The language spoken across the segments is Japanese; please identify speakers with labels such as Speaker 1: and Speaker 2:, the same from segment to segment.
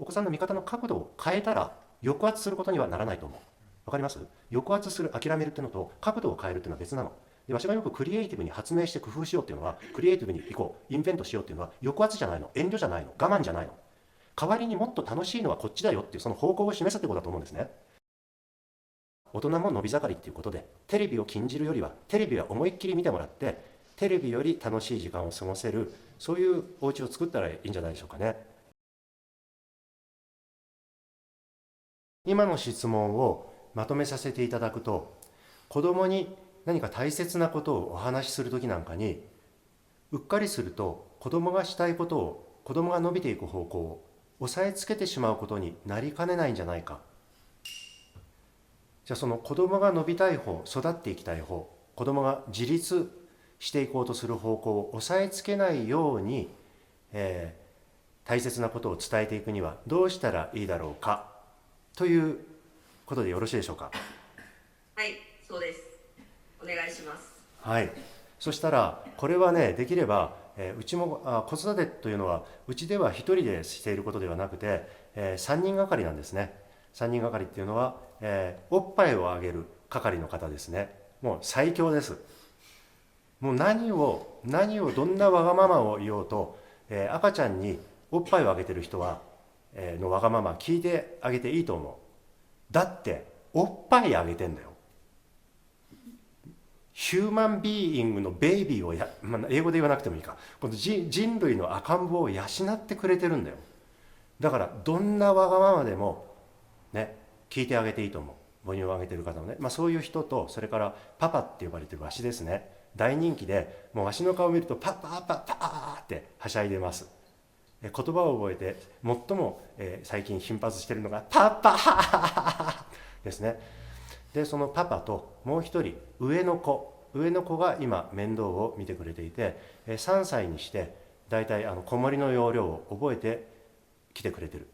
Speaker 1: お子さんの見方の角度を変えたら抑圧することにはならないと思う。わかります？抑圧する、諦めるっていうのと角度を変えるっていうのは別なの。で、わしがよくクリエイティブに発明して工夫しようっていうのは、クリエイティブに行こう、インベントしようっていうのは抑圧じゃないの、遠慮じゃないの、我慢じゃないの。代わりにもっと楽しいのはこっちだよっていうその方向を示すってことだと思うんですね。大人も伸び盛りっていうことで、テレビを禁じるよりはテレビは思いっきり見てもらって、テレビより楽しい時間を過ごせる、そういうお家を作ったらいいんじゃないでしょうかね。今の質問をまとめさせていただくと、子供に何か大切なことをお話しするときなんかに、うっかりすると子供がしたいことを、子供が伸びていく方向を押さえつけてしまうことになりかねないんじゃないか。じゃあその子供が伸びたい方、育っていきたい方、子供が自立していこうとする方向を押さえつけないように、大切なことを伝えていくにはどうしたらいいだろうかということでよろしいでしょうか。
Speaker 2: はい、そうです。お願いします。
Speaker 1: はい。そしたらこれはね、できれば、うちも子育てというのはうちでは一人でしていることではなくて、3人がかりなんですね。3人がかりっていうのは、おっぱいをあげる係の方ですね。もう最強です。もう何をどんなわがままを言おうと、赤ちゃんにおっぱいをあげてる人は、のわがまま聞いてあげていいと思う。だっておっぱいあげてんだよ。ヒューマンビーイングのベイビーを英語で言わなくてもいいか、この人類の赤ん坊を養ってくれてるんだよ。だからどんなわがままでもね、聞いてあげていいと思う。母乳をあげてる方もね、そういう人と、それからパパって呼ばれてるわしですね、大人気で、もうわしの顔を見るとパパパパーってはしゃいでます。言葉を覚えて最も、最近頻発しているのがパパですね。でそのパパともう一人上の子が今面倒を見てくれていて、3歳にしてだいたい子守の要領を覚えてきてくれてる。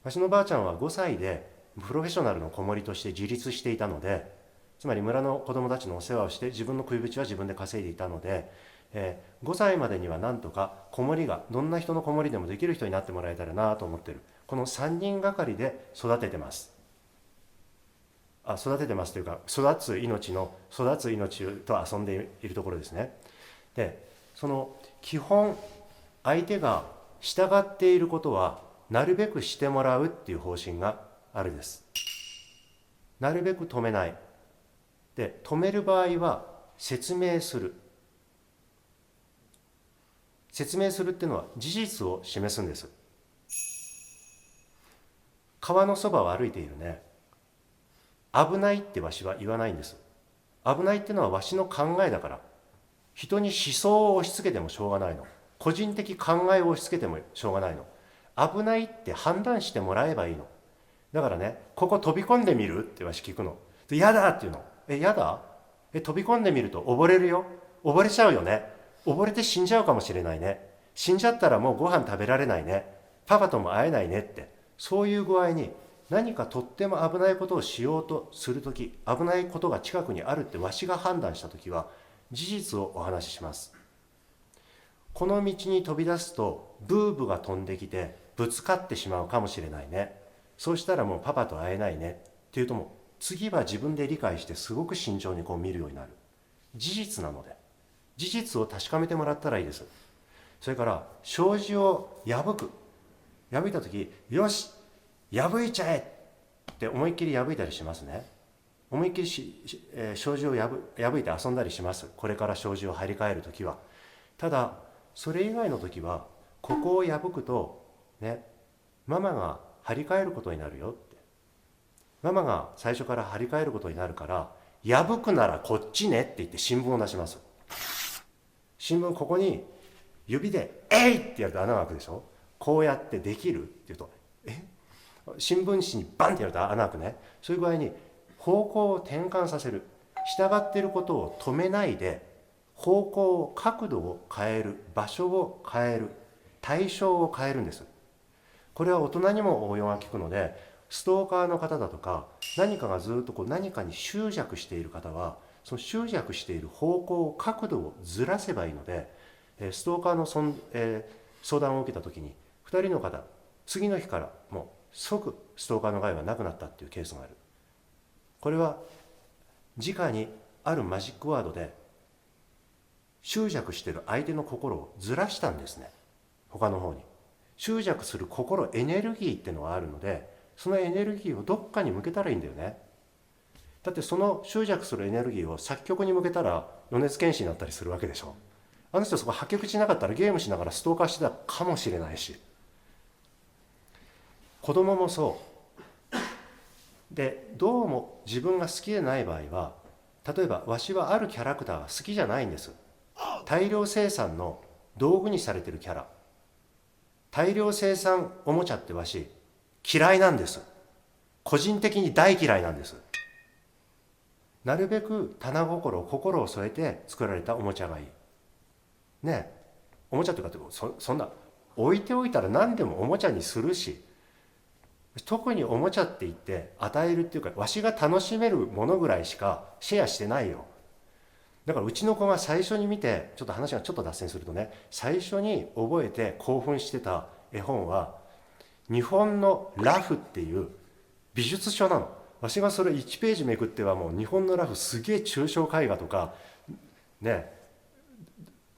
Speaker 1: 私のばあちゃんは5歳でプロフェッショナルの子守として自立していたので、つまり村の子供たちのお世話をして自分の食い口は自分で稼いでいたので、5歳までにはなんとか子守がどんな人の子守でもできる人になってもらえたらなと思ってる。この3人がかりで育ててます。育ててますというか、育つ命と遊んでいるところですね。でその基本、相手が従っていることはなるべくしてもらうっていう方針があるです。なるべく止めない。で止める場合は説明する。説明するっていうのは事実を示すんです。川のそばを歩いているね、危ないってわしは言わないんです。危ないっていうのはわしの考えだから。人に思想を押し付けてもしょうがないの。個人的考えを押し付けてもしょうがないの。危ないって判断してもらえばいいの。だからね、ここ飛び込んでみるってわし聞くの。で、やだっていうの。やだ？飛び込んでみると溺れるよ。溺れちゃうよね。溺れて死んじゃうかもしれないね。死んじゃったらもうご飯食べられないね。パパとも会えないねって。そういう具合に、何かとっても危ないことをしようとするとき、危ないことが近くにあるってわしが判断したときは、事実をお話しします。この道に飛び出すとブーブが飛んできてぶつかってしまうかもしれないね。そうしたらもうパパと会えないねっていうと、もう次は自分で理解してすごく慎重に見るようになる。事実なので、事実を確かめてもらったらいいです。それから障子を破いた時、よし破いちゃえって思いっきり破いたりしますね。思いっきり障子を破いて遊んだりします。これから障子を張り替える時は。ただそれ以外の時は、ここを破くとね、ママが張り替えることになるよって、ママが最初から張り替えることになるから、破くならこっちねって言って新聞を出します。新聞ここに指で「えい!」ってやると穴が開くでしょ。こうやってできるって言うと新聞紙にバンってやると穴開くね。そういう具合に方向を転換させる。従っていることを止めないで、方向を、角度を変える、場所を変える、対象を変えるんです。これは大人にも応用が効くので、ストーカーの方だとか、何かがずっと何かに執着している方は、その執着している方向、角度をずらせばいいので、ストーカーの相談を受けた時に2人の方、次の日からもう即ストーカーの害はなくなったっていうケースがある。これは直にあるマジックワードで執着している相手の心をずらしたんですね。他の方に執着する心、エネルギーっていうのがあるので、そのエネルギーをどっかに向けたらいいんだよね。だってその執着するエネルギーを作曲に向けたら米津玄師になったりするわけでしょ。あの人そこ破局しなかったらゲームしながらストーカーしてたかもしれないし、子供もそうで、どうも自分が好きでない場合は、例えばわしはあるキャラクターが好きじゃないんです。大量生産の道具にされてるキャラ、大量生産おもちゃってわし嫌いなんです。個人的に大嫌いなんです。なるべく棚心、心を添えて作られたおもちゃがいいね。おもちゃというか、そんな置いておいたら何でもおもちゃにするし、特におもちゃって言って与えるっていうか、わしが楽しめるものぐらいしかシェアしてないよ。だからうちの子が最初に見て、ちょっと話がちょっと脱線するとね、最初に覚えて興奮してた絵本は日本のラフっていう美術書なの。わしがそれ1ページめくってはもう日本のラフすげえ抽象絵画とかね、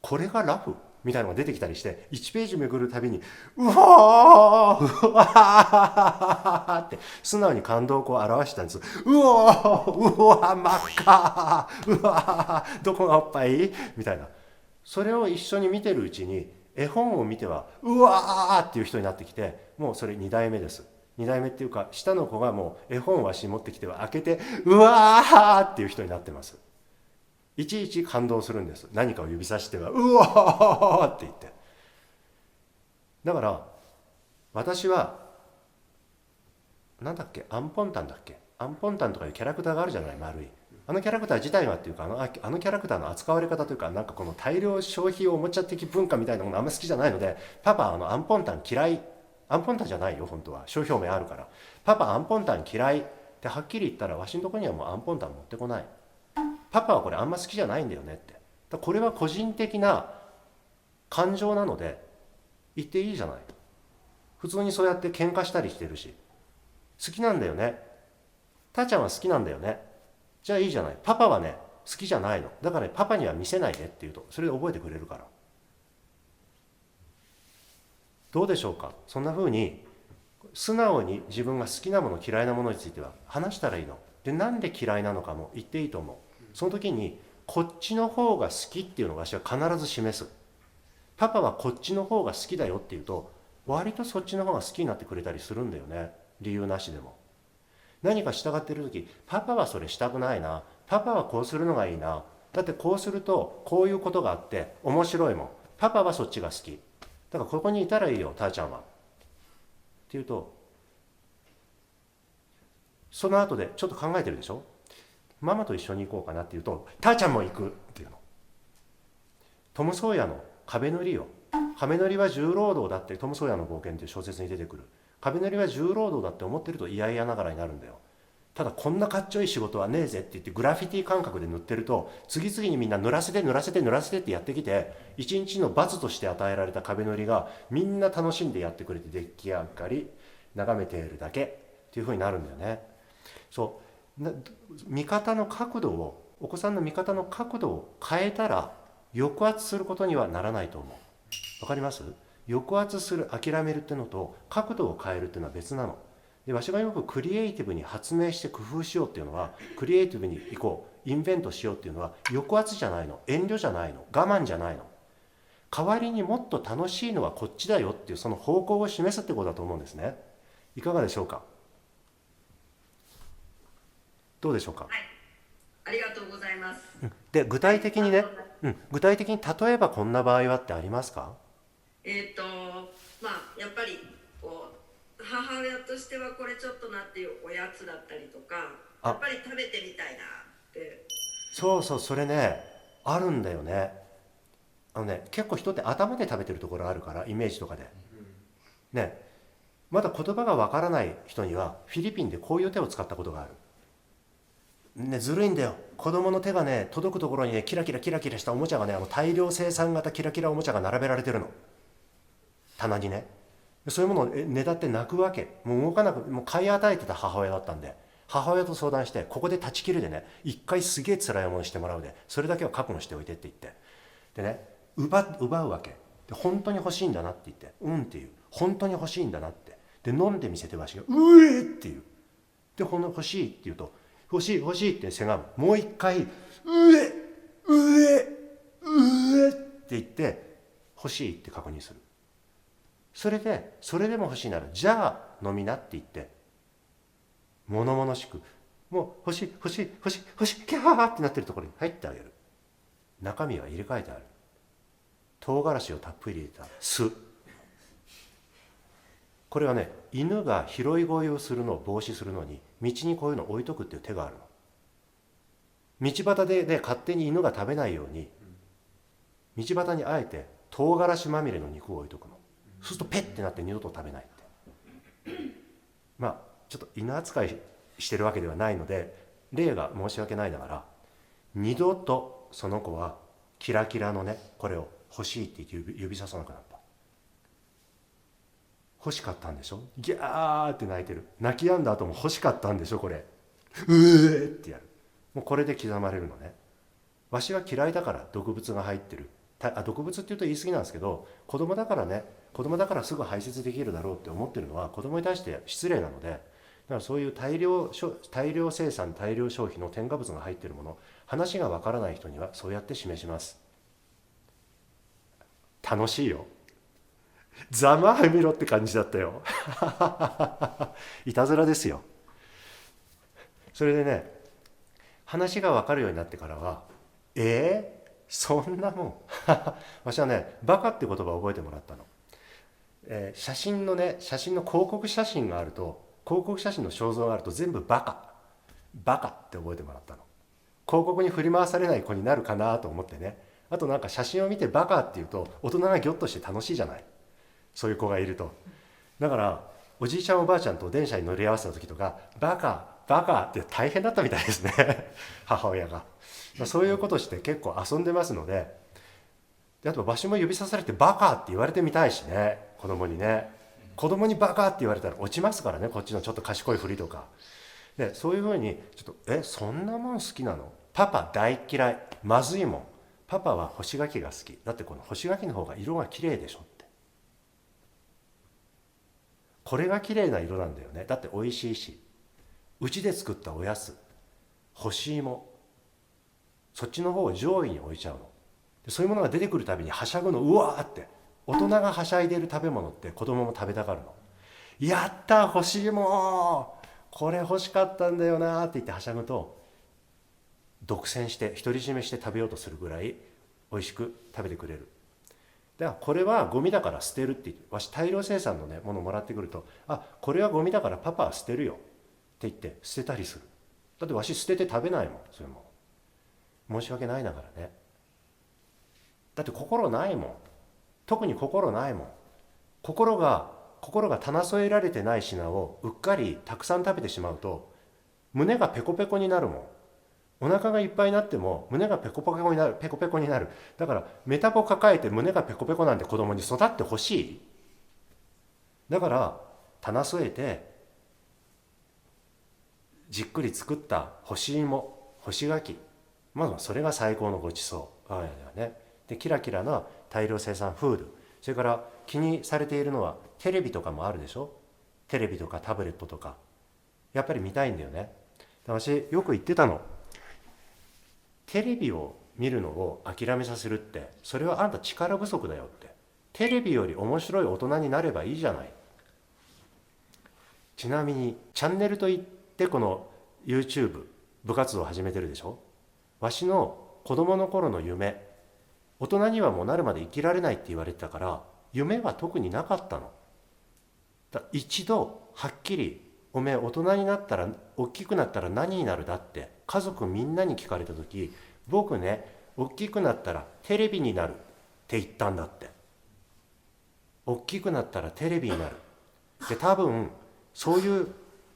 Speaker 1: これがラフみたいなのが出てきたりして、1ページめくるたびにうわーうわーって素直に感動をこう表したんです。うわーうわー真っ赤うわーどこがおっぱいみたいな。それを一緒に見てるうちに絵本を見てはうわーっていう人になってきて、もうそれ2代目です。2代目っていうか、下の子がもう絵本をわし持ってきては開けてうわーっていう人になってます。いちいち感動するんです。何かを指さしてはうわーって言って。だから私はなんだっけ、アンポンタンだっけ、アンポンタンとかいうキャラクターがあるじゃない、丸い。あのキャラクター自体がっていうか、あのキャラクターの扱われ方というか、なんかこの大量消費おもちゃ的文化みたいなものあんま好きじゃないので、パパアンポンタン嫌い、アンポンタンじゃないよ本当は、商標名あるから、パパアンポンタン嫌いってはっきり言ったら、わしのとこにはもうアンポンタン持ってこない。パパはこれあんま好きじゃないんだよねって。これは個人的な感情なので言っていいじゃない。普通にそうやって喧嘩したりしてるし、好きなんだよね、たーちゃんは好きなんだよね、じゃあいいじゃない。パパはね好きじゃないのだからね、パパには見せないでって言うとそれで覚えてくれるから。どうでしょうか。そんな風に素直に自分が好きなもの嫌いなものについては話したらいいので、なんで嫌いなのかも言っていいと思う。その時にこっちの方が好きっていうのを私は必ず示す。パパはこっちの方が好きだよって言うと、割とそっちの方が好きになってくれたりするんだよね、理由なしでも。何か従ってる時、パパはそれしたくないな、パパはこうするのがいいな、だってこうするとこういうことがあって面白いもん、パパはそっちが好きだからここにいたらいいよたーちゃんはって言うと、その後でちょっと考えてるでしょ。ママと一緒に行こうかなって言うと、たーちゃんも行くっていうの。トム・ソーヤの壁塗りよ。壁塗りは重労働だって、トム・ソーヤの冒険っていう小説に出てくる。壁塗りは重労働だって思ってると嫌々ながらになるんだよ。ただこんなかっちょいい仕事はねえぜって言ってグラフィティ感覚で塗ってると、次々にみんな塗らせて塗らせて塗らせてってやってきて、一日の罰として与えられた壁塗りがみんな楽しんでやってくれて出来上がり、眺めているだけっていう風になるんだよね。そう見方の角度を、お子さんの見方の角度を変えたら抑圧することにはならないと思う。わかります？抑圧する、諦めるっていうのと角度を変えるっていうのは別なので、わしがよくクリエイティブに発明して工夫しようっていうのは、クリエイティブに行こう、インベントしようっていうのは抑圧じゃないの、遠慮じゃないの、我慢じゃないの。代わりにもっと楽しいのはこっちだよっていう、その方向を示すってことだと思うんですね。いかがでしょうか。どうでしょうか。
Speaker 2: はい、ありがとうございます。
Speaker 1: で具体的にね、具体的に例えばこんな場合はってありますか。
Speaker 2: まあやっぱりこう母親としてはこれちょっとなっていうおやつだったりとか、やっぱり食べてみたいなって。そう
Speaker 1: そう、それねあるんだよね。結構人って頭で食べてるところあるから、イメージとかでね。まだ言葉がわからない人にはフィリピンでこういう手を使ったことがあるね。ずるいんだよ、子供の手がね届くところにね、キラキラキラキラしたおもちゃがね、大量生産型キラキラおもちゃが並べられてるの、棚にね。そういうものをねだって泣くわけ。もう動かなく、もう買い与えてた母親だったんで、母親と相談して、ここで断ち切るでね、一回すげえ辛い思いしてもらうで、それだけは覚悟しておいてって言って、でね、奪うわけで、本当に欲しいんだなって言って、うんっていう、本当に欲しいんだなって、で飲んでみせてわしがうえっていう、でほんの欲しいって言うと、欲しい欲しいってせがむ、もう一回うえうえうえって言って欲しいって確認する。それでも欲しいなら、じゃあ飲みなって言って、物々しく、もう欲しい欲しい欲しい欲しいキャーってなってるところに入ってあげる。中身は入れ替えてある。唐辛子をたっぷり入れた酢。これはね、犬が拾い食いをするのを防止するのに、道にこういうのを置いとくっていう手があるの。道端でね、勝手に犬が食べないように、道端にあえて唐辛子まみれの肉を置いとくの。そうするとペッてなって二度と食べないって。まあちょっと犬扱いしてるわけではないので、例が申し訳ないながら、二度とその子はキラキラのね、これを欲しいって言って指ささなくなった。欲しかったんでしょ、ギャーって泣いてる。泣き止んだ後も欲しかったんでしょこれ、うーってやる。もうこれで刻まれるのね。わしは嫌いだから毒物が入ってる。毒物って言うと言い過ぎなんですけど、子供だからね、子供だからすぐ排泄できるだろうって思ってるのは子供に対して失礼なので、だからそういう大量生産大量消費の添加物が入っているもの、話がわからない人にはそうやって示します。楽しいよ。ざまあみろって感じだったよ。いたずらですよ。それでね、話が分かるようになってからは、そんなもん。私はね、バカって言葉を覚えてもらったの。写真の広告写真があると、広告写真の肖像があると全部バカって覚えてもらったの。広告に振り回されない子になるかなと思ってね。あとなんか写真を見てバカって言うと大人がギョッとして楽しいじゃない、そういう子がいると。だからおじいちゃんおばあちゃんと電車に乗り合わせた時とか、バカって大変だったみたいですね。母親が。そういうことして結構遊んでますので、あと場所も指さされてバカって言われてみたいしね、子供にね。子供にバカって言われたら落ちますからね、こっちのちょっと賢いふりとかで。そういうふうにちょっとそんなもん好きなの、パパ大嫌い、まずいもん、パパは干し柿が好きだって、この干し柿の方が色が綺麗でしょって、これが綺麗な色なんだよね、だって美味しいし、うちで作ったおやつ干し芋、そっちの方を上位に置いちゃうの。そういうものが出てくるたびにはしゃぐの。うわーって、大人がはしゃいでいる食べ物って子供も食べたがるの。やった欲しいもん、これ欲しかったんだよなって言ってはしゃぐと、独占して独り占めして食べようとするぐらい美味しく食べてくれる。だからこれはゴミだから捨てるって言って、わし大量生産のねものもらってくると、これはゴミだからパパは捨てるよって言って捨てたりする。だってわし捨てて食べないもん、それも申し訳ないながらね。だって心ないもん、特に心ないもん。心が棚添えられてない品をうっかりたくさん食べてしまうと、胸がペコペコになるもん。お腹がいっぱいになっても胸がペコペコになる、ペコペコになる。だからメタボ抱えて胸がペコペコなんて子供に育ってほしい。だから棚添えてじっくり作った干し芋、干し柿、まずそれが最高のごちそう、我が家ではね。でキラキラな大量生産フード、それから気にされているのはテレビとかもあるでしょ。テレビとかタブレットとかやっぱり見たいんだよね。私よく言ってたの、テレビを見るのを諦めさせるって、それはあんた力不足だよって。テレビより面白い大人になればいいじゃない。ちなみにチャンネルといってこの YouTube 部活動を始めてるでしょ。わしの子供の頃の夢、大人にはもうなるまで生きられないって言われてたから、夢は特になかったの。一度はっきり、おめえ大人になったら、大きくなったら何になるだって家族みんなに聞かれた時、僕ね、大きくなったらテレビになるって言ったんだって。大きくなったらテレビになるで、多分そういう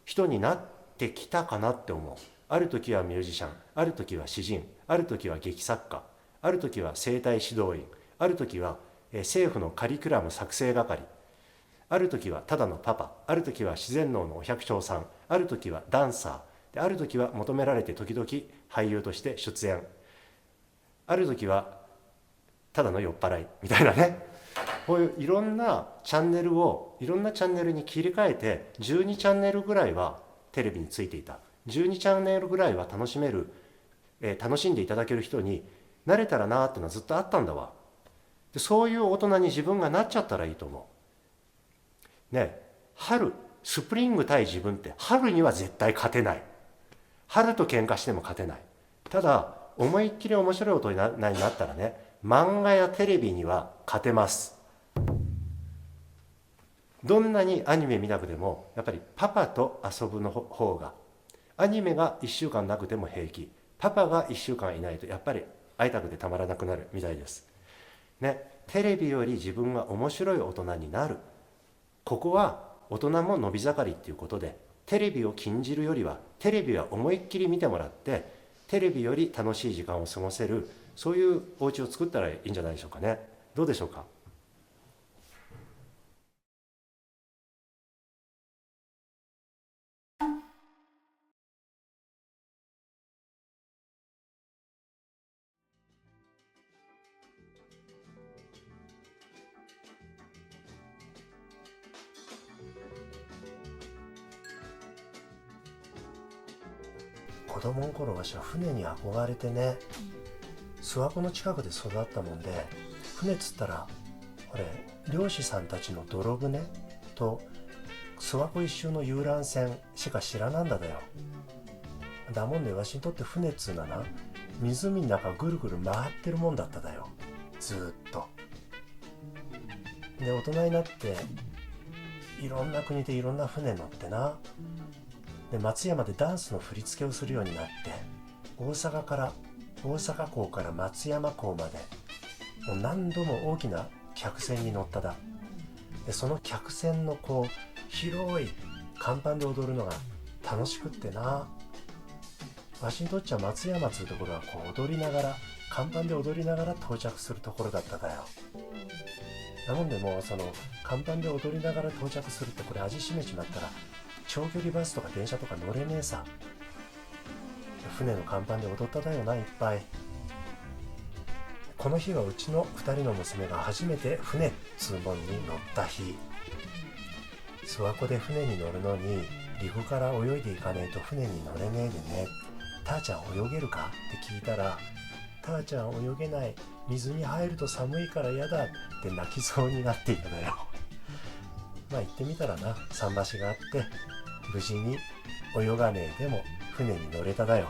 Speaker 1: 人になってきたかなって思う。ある時はミュージシャン、ある時は詩人、ある時は劇作家、ある時は生態指導員、ある時は政府のカリキュラム作成係、ある時はただのパパ、ある時は自然農のお百姓さん、ある時はダンサーで、ある時は求められて時々俳優として出演、ある時はただの酔っ払いみたいなね、こういういろんなチャンネルをいろんなチャンネルに切り替えて、12チャンネルぐらいはテレビについていた、12チャンネルぐらいは楽しめる、楽しんでいただける人になれたらなっていうのはずっとあったんだわ。でそういう大人に自分がなっちゃったらいいと思うね。春スプリング対自分って、春には絶対勝てない。春と喧嘩しても勝てない。ただ思いっきり面白い大人になったらね、漫画やテレビには勝てます。どんなにアニメ見なくてもやっぱりパパと遊ぶの方が、アニメが1週間なくても平気、パパが1週間いないとやっぱり会いたくてたまらなくなるみたいですね。テレビより自分が面白い大人になる、ここは大人も伸び盛りっていうことで、テレビを禁じるよりはテレビは思いっきり見てもらって、テレビより楽しい時間を過ごせる、そういうお家を作ったらいいんじゃないでしょうかね。どうでしょうか。子供の頃わしは船に憧れてね、諏訪湖の近くで育ったもんで、船っつったらこれ漁師さんたちの泥船と諏訪湖一周の遊覧船しか知らなんだよ。だもんでわしにとって船っつうのはな、湖の中ぐるぐる回ってるもんだっただよ、ずっと。で大人になっていろんな国でいろんな船乗ってな、で松山でダンスの振り付けをするようになって、大阪港から松山港までもう何度も大きな客船に乗っただ。でその客船のこう広い甲板で踊るのが楽しくってな、わしにとっちゃ松山というところはこう踊りながら、甲板で踊りながら到着するところだっただよ。なもんでもうその甲板で踊りながら到着するって、これ味しめちまったら長距離バスとか電車とか乗れねえさ。船の甲板で踊っただよな、いっぱい。この日はうちの2人の娘が初めて船っつうもんに乗った日。諏訪湖で船に乗るのに陸から泳いでいかねえと船に乗れねえでね、たーちゃん泳げるかって聞いたら、たーちゃん泳げない、水に入ると寒いから嫌だって泣きそうになっていただよ。まあ行ってみたらな、桟橋があって無事に泳がねえでも船に乗れただよ。